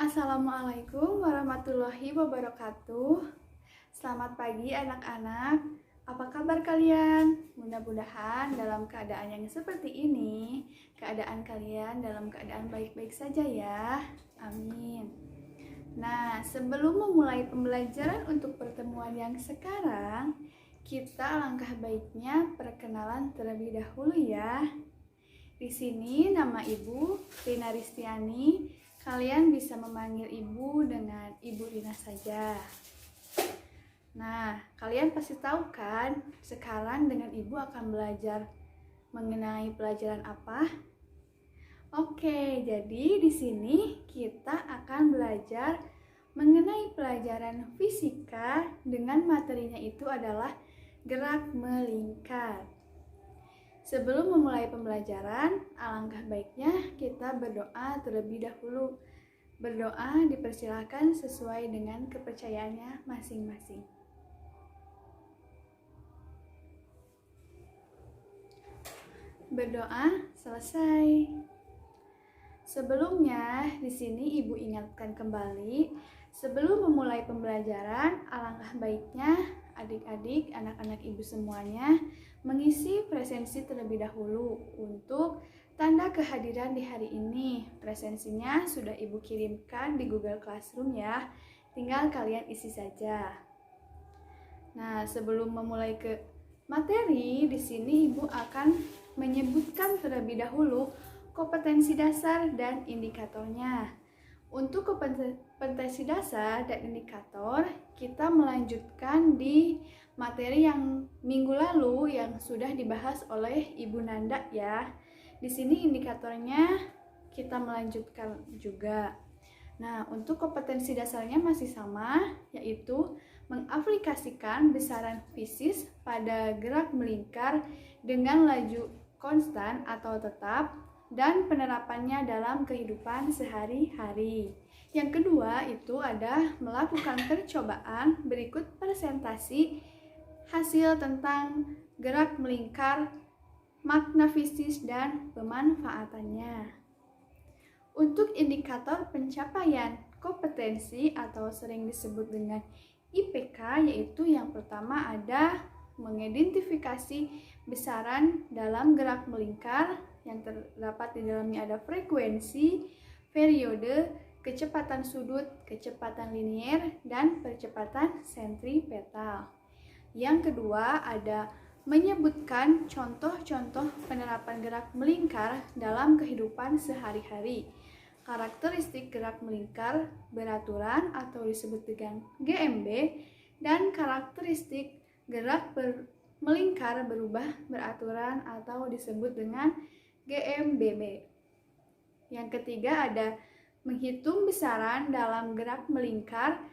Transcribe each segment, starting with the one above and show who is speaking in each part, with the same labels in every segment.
Speaker 1: Assalamualaikum warahmatullahi wabarakatuh. Selamat pagi anak-anak. Apa kabar kalian? Mudah-mudahan dalam keadaan yang seperti ini, keadaan kalian dalam keadaan baik-baik saja ya. Amin. Nah, sebelum memulai pembelajaran untuk pertemuan yang sekarang, kita alangkah baiknya perkenalan terlebih dahulu ya. Di sini nama Ibu Rina Ristiani. Kalian bisa memanggil Ibu dengan Ibu Rina saja. Nah, kalian pasti tahu kan, sekarang dengan Ibu akan belajar mengenai pelajaran apa? Oke, jadi di sini kita akan belajar mengenai pelajaran fisika dengan materinya itu adalah gerak melingkar. Sebelum memulai pembelajaran, alangkah baiknya kita berdoa terlebih dahulu. Berdoa dipersilakan sesuai dengan kepercayaannya masing-masing. Berdoa selesai. Sebelumnya, di sini Ibu ingatkan kembali, sebelum memulai pembelajaran, alangkah baiknya adik-adik, anak-anak Ibu semuanya mengisi presensi terlebih dahulu untuk tanda kehadiran di hari ini. Presensinya sudah Ibu kirimkan di Google Classroom ya. Tinggal kalian isi saja. Nah, sebelum memulai ke materi, di sini Ibu akan menyebutkan terlebih dahulu kompetensi dasar dan indikatornya. Untuk kompetensi dasar dan indikator, kita melanjutkan di materi yang minggu lalu yang sudah dibahas oleh Ibu Nanda ya. Di sini indikatornya kita melanjutkan juga. Nah, untuk kompetensi dasarnya masih sama, yaitu mengaplikasikan besaran fisis pada gerak melingkar dengan laju konstan atau tetap dan penerapannya dalam kehidupan sehari-hari. Yang kedua itu ada melakukan percobaan berikut presentasi hasil tentang gerak melingkar, makna fisis dan pemanfaatannya. Untuk indikator pencapaian kompetensi atau sering disebut dengan IPK, yaitu yang pertama ada mengidentifikasi besaran dalam gerak melingkar yang terdapat di dalamnya ada frekuensi, periode, kecepatan sudut, kecepatan linier, dan percepatan sentripetal. Yang kedua ada menyebutkan contoh-contoh penerapan gerak melingkar dalam kehidupan sehari-hari. Karakteristik gerak melingkar beraturan atau disebut dengan GMB dan karakteristik gerak melingkar berubah beraturan atau disebut dengan GMBB. Yang ketiga ada menghitung besaran dalam gerak melingkar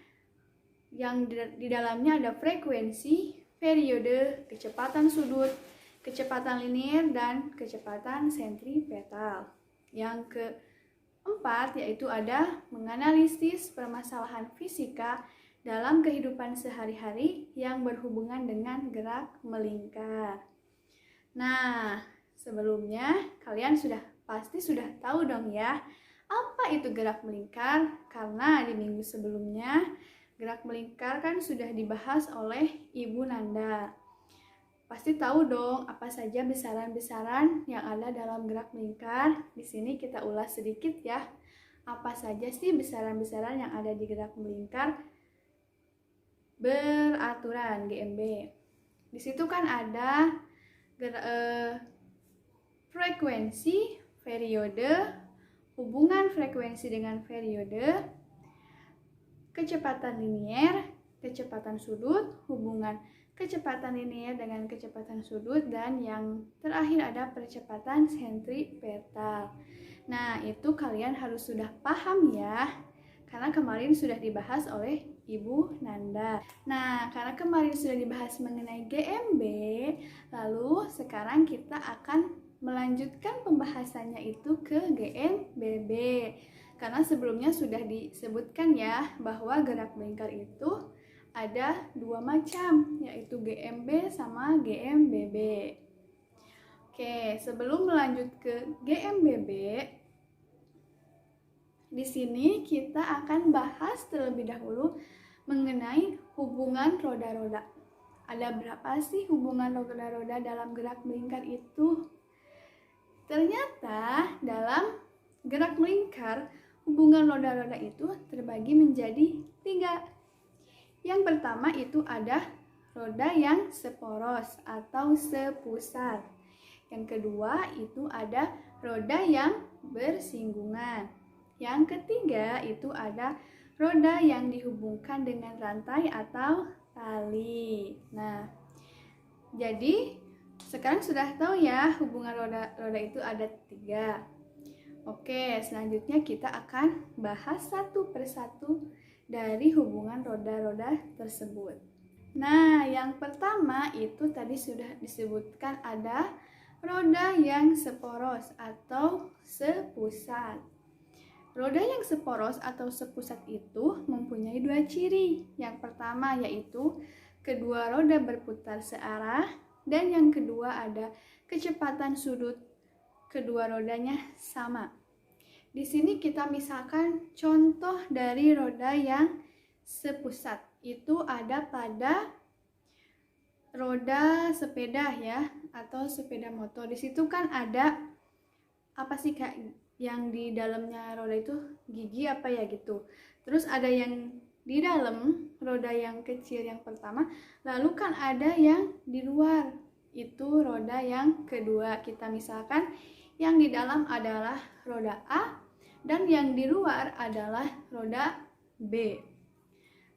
Speaker 1: yang di dalamnya ada frekuensi, periode, kecepatan sudut, kecepatan linier, dan kecepatan sentripetal. Yang keempat yaitu ada menganalisis permasalahan fisika dalam kehidupan sehari-hari yang berhubungan dengan gerak melingkar. Nah, sebelumnya kalian pasti sudah tahu dong ya, apa itu gerak melingkar? Karena di minggu sebelumnya gerak melingkar kan sudah dibahas oleh Ibu Nanda. Pasti tahu dong apa saja besaran-besaran yang ada dalam gerak melingkar. Di sini kita ulas sedikit ya. Apa saja sih besaran-besaran yang ada di gerak melingkar beraturan GMB? Di situ kan ada frekuensi, periode, hubungan frekuensi dengan periode, kecepatan linier, kecepatan sudut, hubungan kecepatan linier dengan kecepatan sudut, dan yang terakhir ada percepatan sentripetal. Nah, itu kalian harus sudah paham ya, karena kemarin sudah dibahas oleh Ibu Nanda. Nah, karena kemarin sudah dibahas mengenai GMB, lalu sekarang kita akan melanjutkan pembahasannya itu ke GMBB. Karena sebelumnya sudah disebutkan ya bahwa gerak melingkar itu ada dua macam, yaitu GMB sama GMBB. Oke, sebelum melanjut ke GMBB, Di sini kita akan bahas terlebih dahulu mengenai hubungan roda-roda. Ada berapa sih hubungan roda-roda dalam gerak melingkar itu? Ternyata dalam gerak melingkar, hubungan roda-roda itu terbagi menjadi 3. Yang pertama itu ada roda yang seporos atau sepusat. Yang kedua itu ada roda yang bersinggungan. Yang ketiga itu ada roda yang dihubungkan dengan rantai atau tali. Nah, jadi sekarang sudah tahu ya hubungan roda-roda itu ada 3. Oke, selanjutnya kita akan bahas satu persatu dari hubungan roda-roda tersebut. Nah, yang pertama itu tadi sudah disebutkan ada roda yang seporos atau sepusat. Roda yang seporos atau sepusat itu mempunyai 2 ciri. Yang pertama yaitu kedua roda berputar searah, dan yang kedua ada kecepatan sudut kedua rodanya sama. Di sini kita misalkan contoh dari roda yang sepusat. Itu ada pada roda sepeda ya, atau sepeda motor. Di situ kan ada apa sih Kak yang di dalamnya roda itu, gigi apa ya gitu. Terus ada yang di dalam roda yang kecil yang pertama, lalu kan ada yang di luar. Itu roda yang kedua. Kita misalkan yang di dalam adalah roda A dan yang di luar adalah roda B.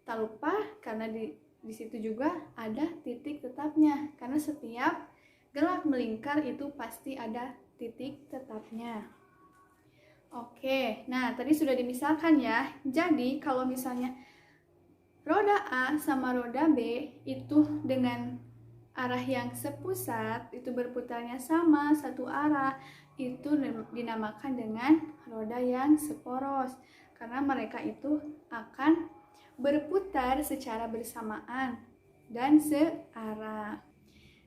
Speaker 1: Tak lupa karena di situ juga ada titik tetapnya, karena setiap gerak melingkar itu pasti ada titik tetapnya. Oke, nah tadi sudah dimisalkan ya. Jadi kalau misalnya roda A sama roda B itu dengan arah yang sepusat, itu berputarnya sama satu arah, itu dinamakan dengan roda yang seporos, karena mereka itu akan berputar secara bersamaan dan searah.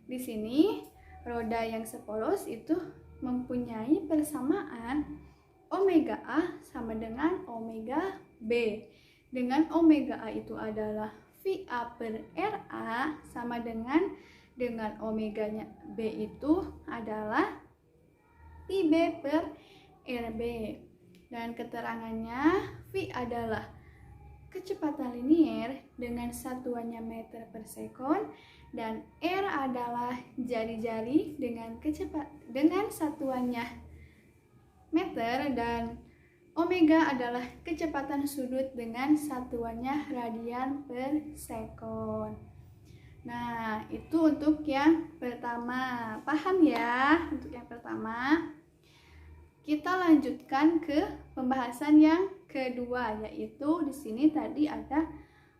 Speaker 1: Di sini roda yang seporos itu mempunyai persamaan omega A sama dengan omega B. Dengan omega A itu adalah VA per RA sama dengan omeganya B itu adalah PB per RB. Dan keterangannya, V adalah kecepatan linier dengan satuannya meter per sekon, dan R adalah jari-jari dengan satuannya meter, dan omega adalah kecepatan sudut dengan satuannya radian per sekon. Nah, itu untuk yang pertama. Paham ya untuk yang pertama? Kita lanjutkan ke pembahasan yang kedua, yaitu di sini tadi ada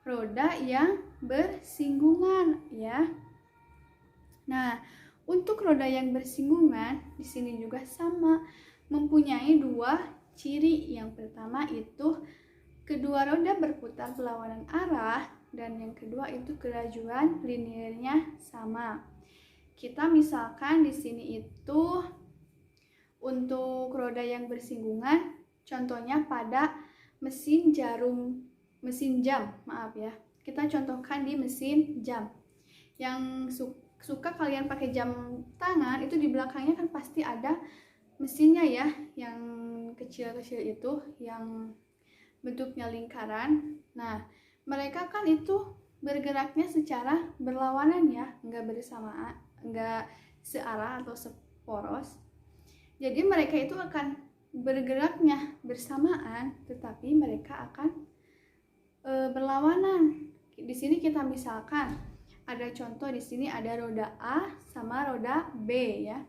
Speaker 1: roda yang bersinggungan ya. Nah, untuk roda yang bersinggungan di sini juga sama, mempunyai 2 ciri. Yang pertama itu kedua roda berputar berlawanan arah, dan yang kedua itu kelajuan liniernya sama. Kita misalkan di sini itu untuk roda yang bersinggungan, contohnya pada mesin jam, maaf ya. Kita contohkan di mesin jam. Yang suka kalian pakai jam tangan, itu di belakangnya kan pasti ada mesinnya ya, yang kecil-kecil itu, yang bentuknya lingkaran. Nah, mereka kan itu bergeraknya secara berlawanan ya, enggak bersamaan, enggak searah atau seporos. Jadi mereka itu akan bergeraknya bersamaan, tetapi mereka akan berlawanan. Di sini kita misalkan ada contoh, di sini ada roda A sama roda B ya.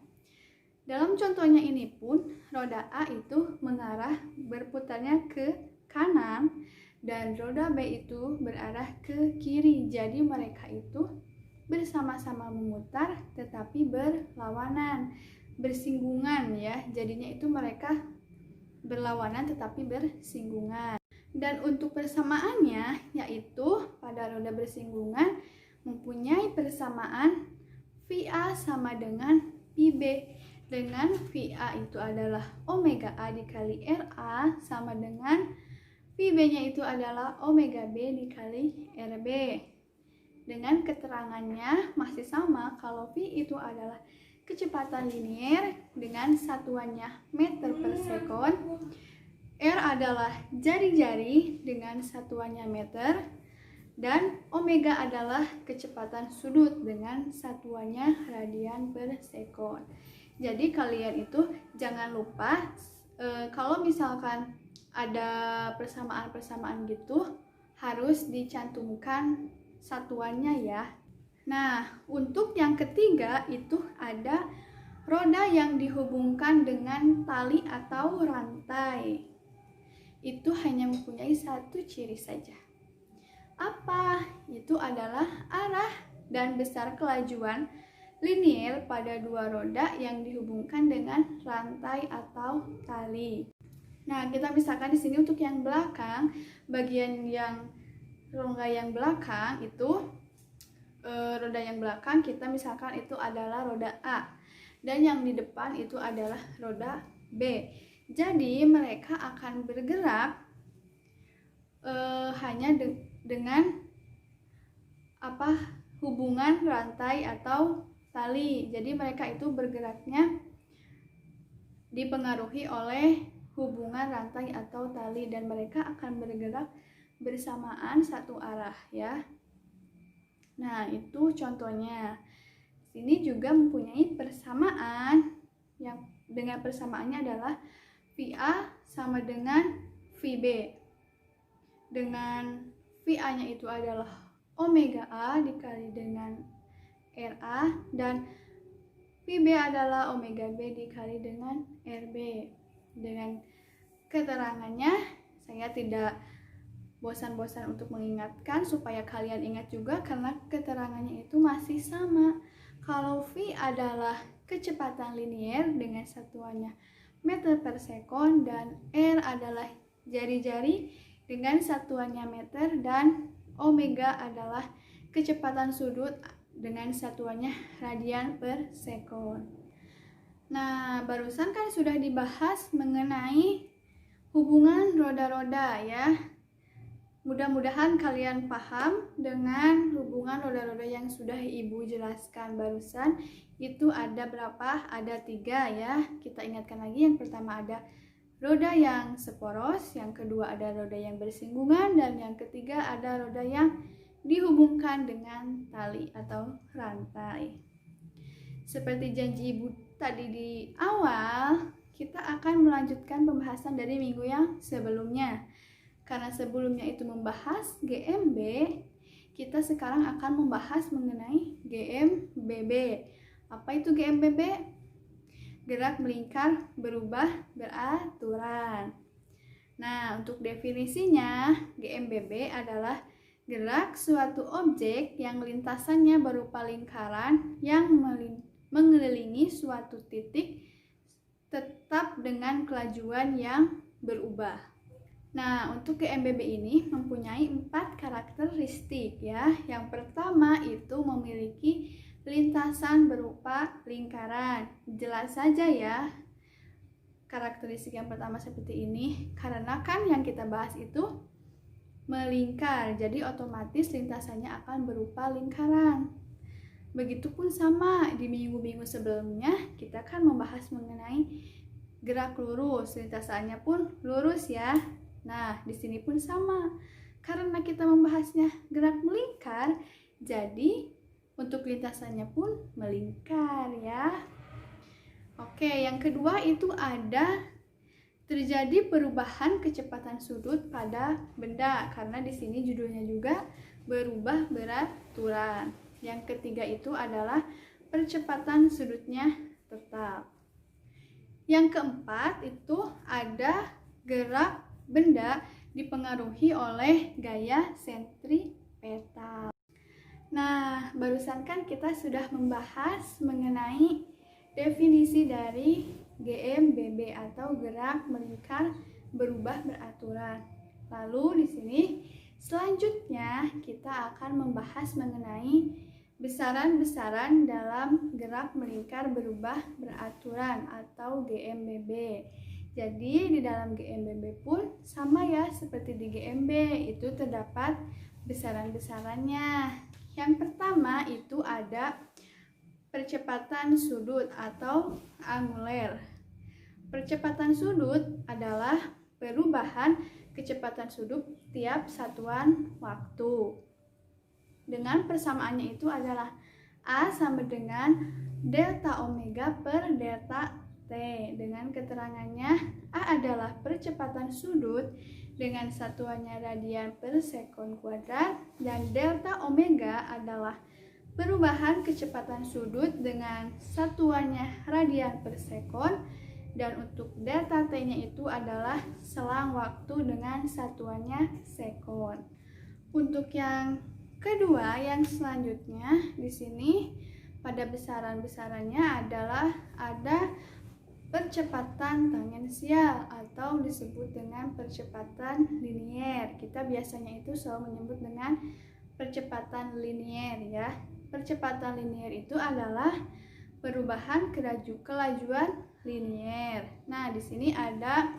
Speaker 1: Dalam contohnya ini pun roda A itu mengarah berputarnya ke kanan, dan roda B itu berarah ke kiri. Jadi mereka itu bersama-sama memutar tetapi berlawanan, bersinggungan ya. Jadinya itu mereka berlawanan tetapi bersinggungan. Dan untuk persamaannya yaitu pada roda bersinggungan mempunyai persamaan VA sama dengan PB. dengan VA itu adalah omega A dikali RA sama dengan VB-nya itu adalah omega B dikali RB. Dengan keterangannya masih sama kalau V itu adalah kecepatan linier dengan satuannya meter per sekon, R adalah jari-jari dengan satuannya meter, dan omega adalah kecepatan sudut dengan satuannya radian per sekon. Jadi kalian itu jangan lupa kalau misalkan ada persamaan-persamaan gitu harus dicantumkan satuannya ya. Nah, untuk yang ketiga itu ada roda yang dihubungkan dengan tali atau rantai. Itu hanya mempunyai satu ciri saja. Apa? Itu adalah arah dan besar kelajuan linier pada dua roda yang dihubungkan dengan rantai atau tali. Nah, kita misalkan di sini untuk yang belakang, bagian yang rongga yang belakang itu roda yang belakang kita misalkan itu adalah roda A dan yang di depan itu adalah roda B. Jadi mereka akan bergerak hanya dengan hubungan rantai atau tali. Jadi mereka itu bergeraknya dipengaruhi oleh hubungan rantai atau tali dan mereka akan bergerak bersamaan satu arah ya. Nah, itu contohnya. Sini juga mempunyai persamaan yang dengan persamaannya adalah VA sama dengan VB. Dengan VA-nya itu adalah omega A dikali dengan RA dan VB adalah omega B dikali dengan RB. Dengan keterangannya saya tidak bosan-bosan untuk mengingatkan supaya kalian ingat juga karena keterangannya itu masih sama. Kalau V adalah kecepatan linier dengan satuannya meter per sekon dan R adalah jari-jari dengan satuannya meter dan omega adalah kecepatan sudut dengan satuannya radian per sekon. Nah, barusan kan sudah dibahas mengenai hubungan roda-roda ya. Mudah-mudahan kalian paham dengan hubungan roda-roda yang sudah Ibu jelaskan barusan. Itu ada berapa? Ada 3 ya. Kita ingatkan lagi, yang pertama ada roda yang seporos, yang kedua ada roda yang bersinggungan, dan yang ketiga ada roda yang dihubungkan dengan tali atau rantai. Seperti janji Ibu tadi di awal, kita akan melanjutkan pembahasan dari minggu yang sebelumnya. Karena sebelumnya itu membahas GMB, kita sekarang akan membahas mengenai GMBB. Apa itu GMBB? Gerak melingkar berubah beraturan. Nah, untuk definisinya, GMBB adalah gerak suatu objek yang lintasannya berupa lingkaran yang mengelilingi suatu titik tetap dengan kelajuan yang berubah. Nah, untuk GMBB ini mempunyai 4 karakteristik ya. Yang pertama itu memiliki lintasan berupa lingkaran. Jelas saja ya karakteristik yang pertama seperti ini, karena kan yang kita bahas itu melingkar, jadi otomatis lintasannya akan berupa lingkaran. Begitupun sama di minggu-minggu sebelumnya kita kan membahas mengenai gerak lurus, lintasannya pun lurus ya. Nah, di sini pun sama. Karena kita membahasnya gerak melingkar, jadi untuk lintasannya pun melingkar ya. Oke, yang kedua itu ada terjadi perubahan kecepatan sudut pada benda, karena di sini judulnya juga berubah beraturan. Yang ketiga itu adalah percepatan sudutnya tetap. Yang keempat itu ada gerak benda dipengaruhi oleh gaya sentripetal. Nah, barusan kan kita sudah membahas mengenai definisi dari GMBB atau gerak melingkar berubah beraturan. Lalu di sini selanjutnya kita akan membahas mengenai besaran-besaran dalam gerak melingkar berubah beraturan atau GMBB. Jadi di dalam GMBB pun sama ya seperti di GMB, itu terdapat besaran-besarannya. Yang pertama itu ada percepatan sudut atau anguler. Percepatan sudut adalah perubahan kecepatan sudut tiap satuan waktu. Dengan persamaannya itu adalah A sama dengan delta omega per delta T. Dengan keterangannya, A adalah percepatan sudut dengan satuannya radian per sekon kuadrat, dan delta omega adalah perubahan kecepatan sudut dengan satuannya radian per sekon, dan untuk delta T-nya itu adalah selang waktu dengan satuannya sekon. Untuk yang kedua, yang selanjutnya di sini pada besaran-besarannya adalah ada percepatan tangensial atau disebut dengan percepatan linier. Kita biasanya itu selalu menyebut dengan percepatan linier ya. Percepatan linier itu adalah perubahan kelajuan linier. Nah, di sini ada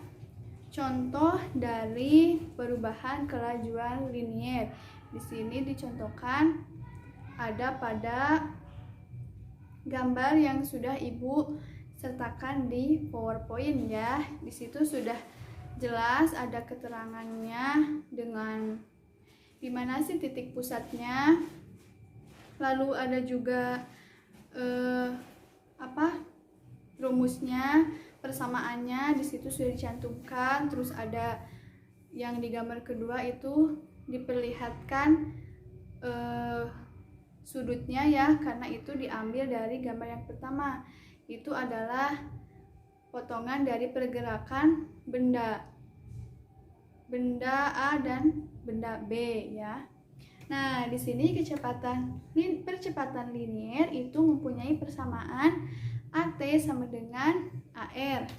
Speaker 1: contoh dari perubahan kelajuan linier. Di sini dicontohkan ada pada gambar yang sudah Ibu sertakan di PowerPoint ya. Di situ sudah jelas ada keterangannya dengan di mana sih titik pusatnya. Lalu ada juga rumusnya, persamaannya di situ sudah dicantumkan. Terus ada yang di gambar kedua itu diperlihatkan sudutnya ya, karena itu diambil dari gambar yang pertama. Itu adalah potongan dari pergerakan benda A dan benda B ya. Nah, di sini percepatan linier itu mempunyai persamaan AT sama dengan AR.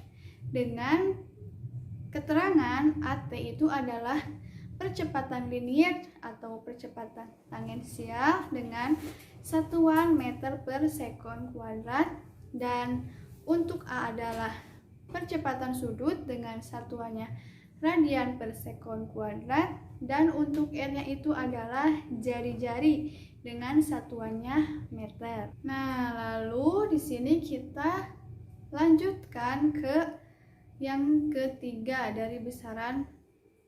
Speaker 1: Dengan keterangan AT itu adalah percepatan linier atau percepatan tangensial dengan satuan meter per sekon kuadrat, dan untuk A adalah percepatan sudut dengan satuannya radian per sekon kuadrat, dan untuk R-nya itu adalah jari-jari dengan satuannya meter. Nah, lalu di sini kita lanjutkan ke yang ketiga dari besaran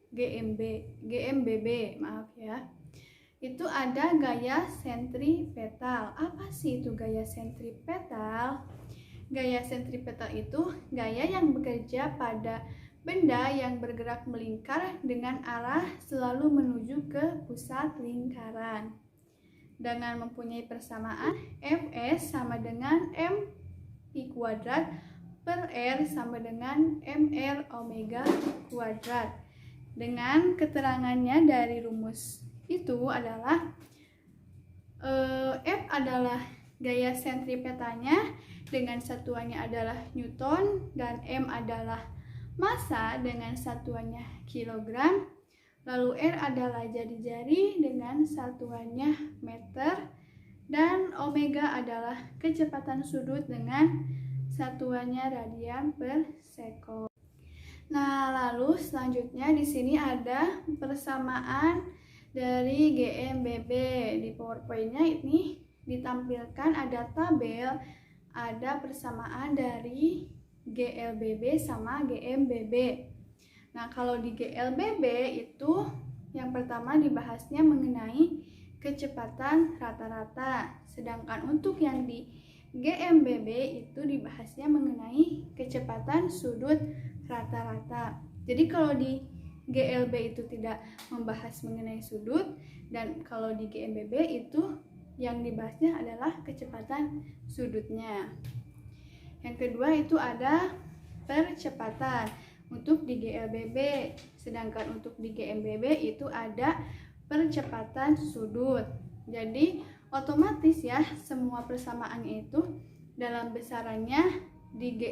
Speaker 1: GMBB, maaf ya. Itu ada gaya sentripetal. Apa sih itu gaya sentripetal? Gaya sentripetal itu gaya yang bekerja pada benda yang bergerak melingkar dengan arah selalu menuju ke pusat lingkaran. Dengan mempunyai persamaan Fs sama dengan MI kuadrat per R sama dengan MR omega kuadrat. Dengan keterangannya dari rumus itu adalah F adalah gaya sentripetalnya dengan satuannya adalah Newton, dan M adalah massa dengan satuannya kilogram. Lalu R adalah jari-jari dengan satuannya meter, dan omega adalah kecepatan sudut dengan satuannya radian per sekon. Nah, lalu selanjutnya di sini ada persamaan dari GMBB. Di PowerPoint-nya ini ditampilkan ada tabel, ada persamaan dari GLBB sama GMBB. Nah, kalau di GLBB itu yang pertama dibahasnya mengenai kecepatan rata-rata, sedangkan untuk yang di GMBB itu dibahasnya mengenai kecepatan sudut rata-rata. Jadi kalau di GLB itu tidak membahas mengenai sudut, dan kalau di GMBB itu yang dibahasnya adalah kecepatan sudutnya. Yang kedua itu ada percepatan untuk di GLBB, sedangkan untuk di GMBB itu ada percepatan sudut. Jadi otomatis ya semua persamaannya itu dalam besarannya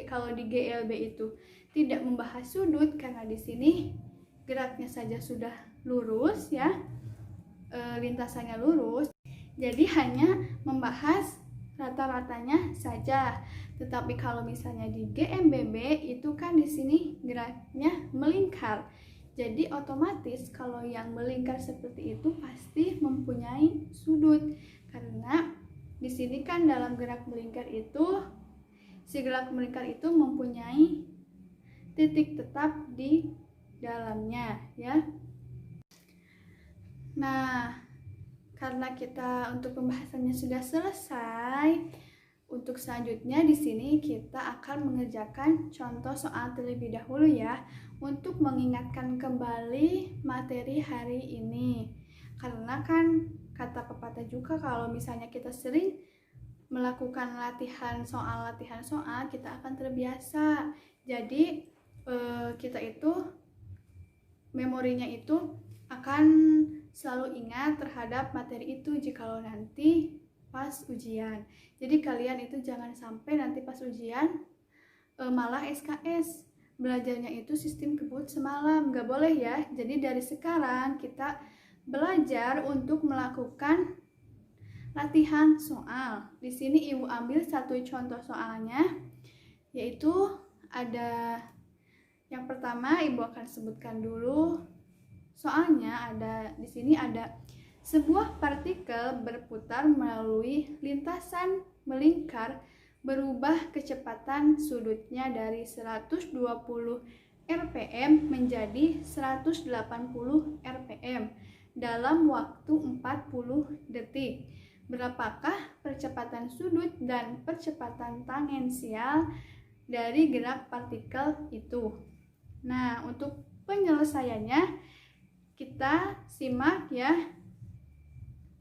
Speaker 1: kalau di GLB itu tidak membahas sudut, karena di sini geraknya saja sudah lurus ya, lintasannya lurus. Jadi hanya membahas rata-ratanya saja. Tetapi kalau misalnya di GMBB itu kan di sini geraknya melingkar. Jadi otomatis kalau yang melingkar seperti itu pasti mempunyai sudut. Karena di sini kan dalam gerak melingkar itu si gerak melingkar itu mempunyai titik tetap di dalamnya ya. Nah, karena kita untuk pembahasannya sudah selesai, untuk selanjutnya di sini kita akan mengerjakan contoh soal terlebih dahulu ya, untuk mengingatkan kembali materi hari ini. Karena kan kata pepatah juga kalau misalnya kita sering melakukan latihan soal, kita akan terbiasa. Jadi kita itu memorinya itu akan selalu ingat terhadap materi itu jikalau nanti pas ujian. Jadi kalian itu jangan sampai nanti pas ujian malah SKS. Belajarnya itu sistem kebut semalam, nggak boleh ya. Jadi dari sekarang kita belajar untuk melakukan latihan soal. Di sini Ibu ambil satu contoh soalnya, yaitu ada yang pertama Ibu akan sebutkan dulu. Soalnya di sini ada sebuah partikel berputar melalui lintasan melingkar berubah kecepatan sudutnya dari 120 rpm menjadi 180 rpm dalam waktu 40 detik. Berapakah percepatan sudut dan percepatan tangensial dari gerak partikel itu? Nah, untuk penyelesaiannya kita simak ya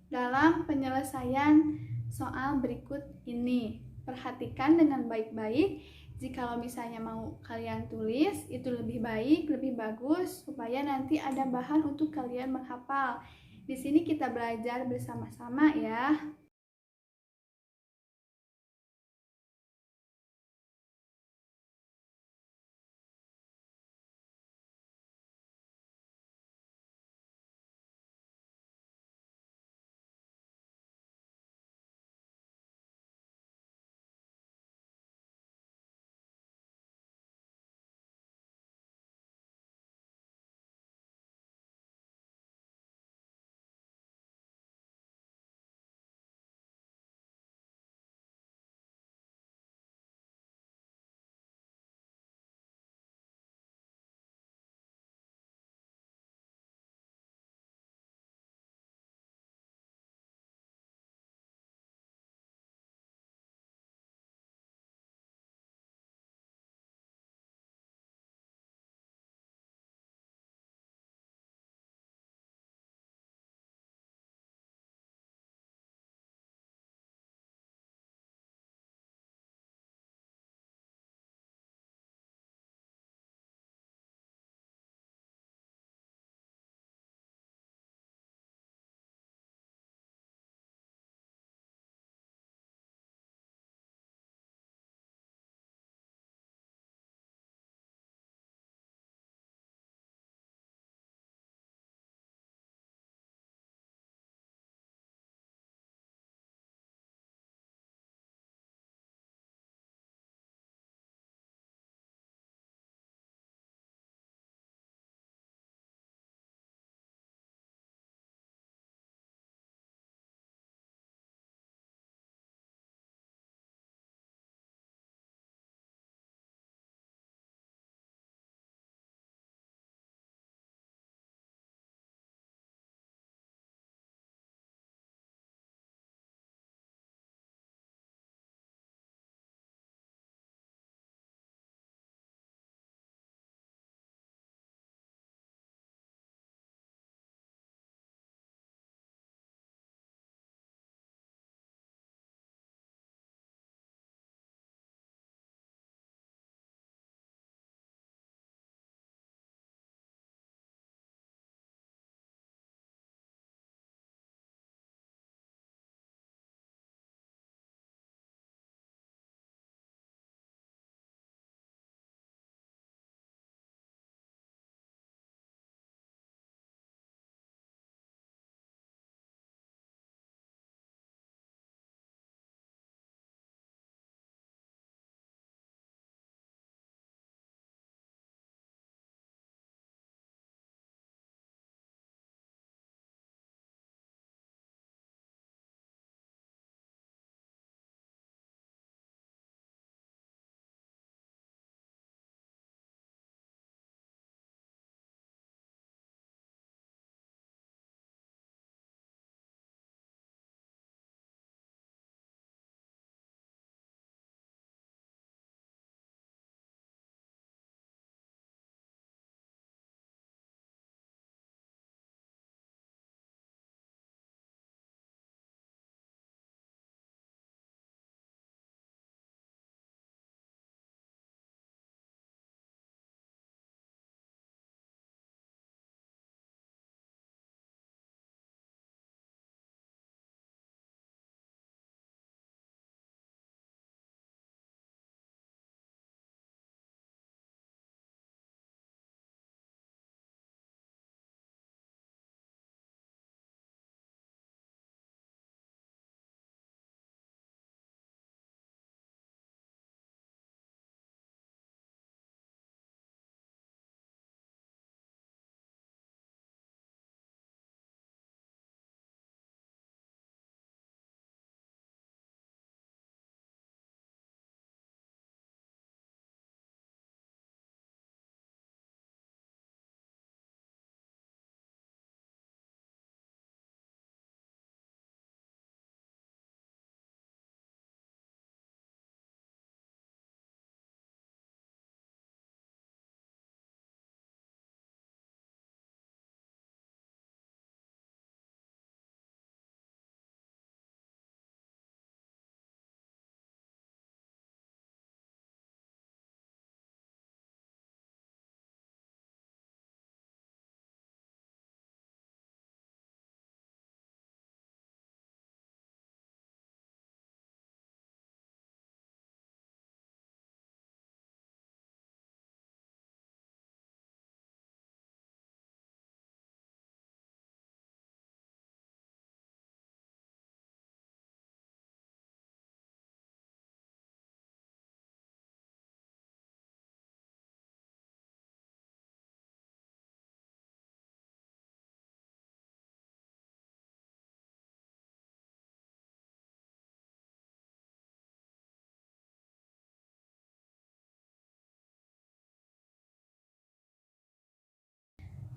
Speaker 1: dalam penyelesaian soal berikut ini. Perhatikan dengan baik-baik. Jikalau misalnya mau kalian tulis, itu lebih baik, lebih bagus, supaya nanti ada bahan untuk kalian menghafal. Di sini kita belajar bersama-sama ya.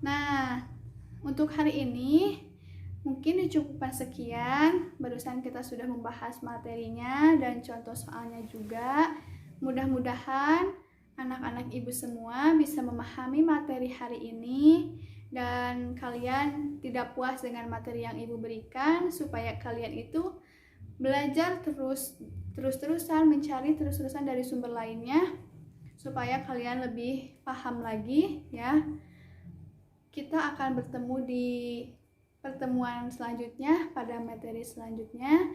Speaker 1: Nah, untuk hari ini mungkin dicukupkan sekian. Barusan kita sudah membahas materinya dan contoh soalnya juga. Mudah-mudahan anak-anak ibu semua bisa memahami materi hari ini dan kalian tidak puas dengan materi yang ibu berikan, supaya kalian itu belajar terus-terusan, mencari terus-terusan dari sumber lainnya supaya kalian lebih paham lagi ya. Kita akan bertemu di pertemuan selanjutnya pada materi selanjutnya.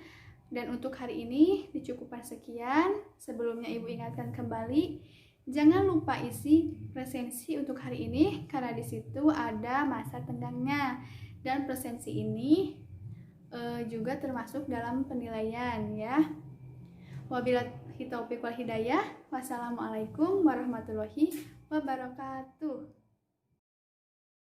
Speaker 1: Dan untuk hari ini dicukupkan sekian. Sebelumnya ibu ingatkan kembali, jangan lupa isi presensi untuk hari ini karena di situ ada masa tenggangnya. Dan presensi ini juga termasuk dalam penilaian ya. Wabillahi taufiq wal hidayah. Wassalamualaikum warahmatullahi wabarakatuh.